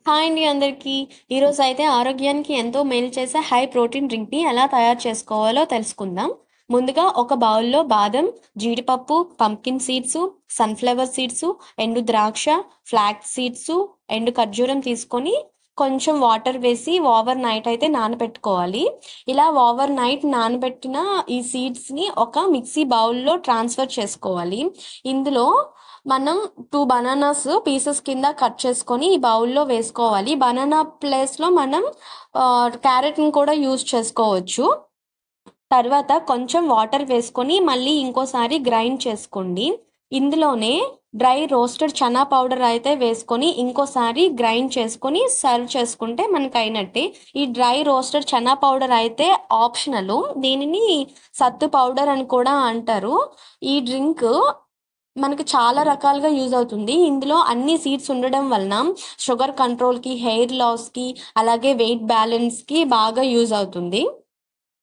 Hi అండి అందరికీ. ఈరోజు అయితే ఆరోగ్యానికి ఎంతో మేలు చేసే హై ప్రోటీన్ డ్రింక్ని ఎలా తయారు చేసుకోవాలో తెలుసుకుందాం. ముందుగా ఒక బౌల్లో బాదం, జీడిపప్పు, పంకిన్ సీడ్స్, సన్ఫ్లవర్ సీడ్స్, ఎండు ద్రాక్ష, ఫ్లాక్స్ సీడ్స్, ఎండు ఖర్జూరం తీసుకొని కొంచెం వాటర్ వేసి ఓవర్ నైట్ అయితే నానబెట్టుకోవాలి. ఇలా ఓవర్ నైట్ నానబెట్టిన ఈ సీడ్స్ని ఒక మిక్సీ బౌల్లో ట్రాన్స్ఫర్ చేసుకోవాలి. ఇందులో మనం 2 బనానాస్ పీసెస్ కింద కట్ చేసుకొని ఈ బౌల్లో వేసుకోవాలి. బనానా ప్లేస్లో మనం క్యారెట్ని కూడా యూజ్ చేసుకోవచ్చు. తర్వాత కొంచెం వాటర్ వేసుకొని మళ్ళీ ఇంకోసారి గ్రైండ్ చేసుకోండి. ఇందులోనే డ్రై రోస్టెడ్ చనా పౌడర్ అయితే వేసుకొని ఇంకోసారి గ్రైండ్ చేసుకొని సర్వ్ చేసుకుంటే మనకు అయినట్టే. ఈ డ్రై రోస్టెడ్ చనా పౌడర్ అయితే ఆప్షనల్. దీనిని సత్తు పౌడర్ అని కూడా అంటారు. ఈ డ్రింక్ మనకు చాలా రకాలుగా యూజ్ అవుతుంది. ఇందులో అన్ని సీడ్స్ ఉండడం వలన షుగర్ కంట్రోల్కి, హెయిర్ లాస్కి, అలాగే వెయిట్ బ్యాలెన్స్కి బాగా యూజ్ అవుతుంది.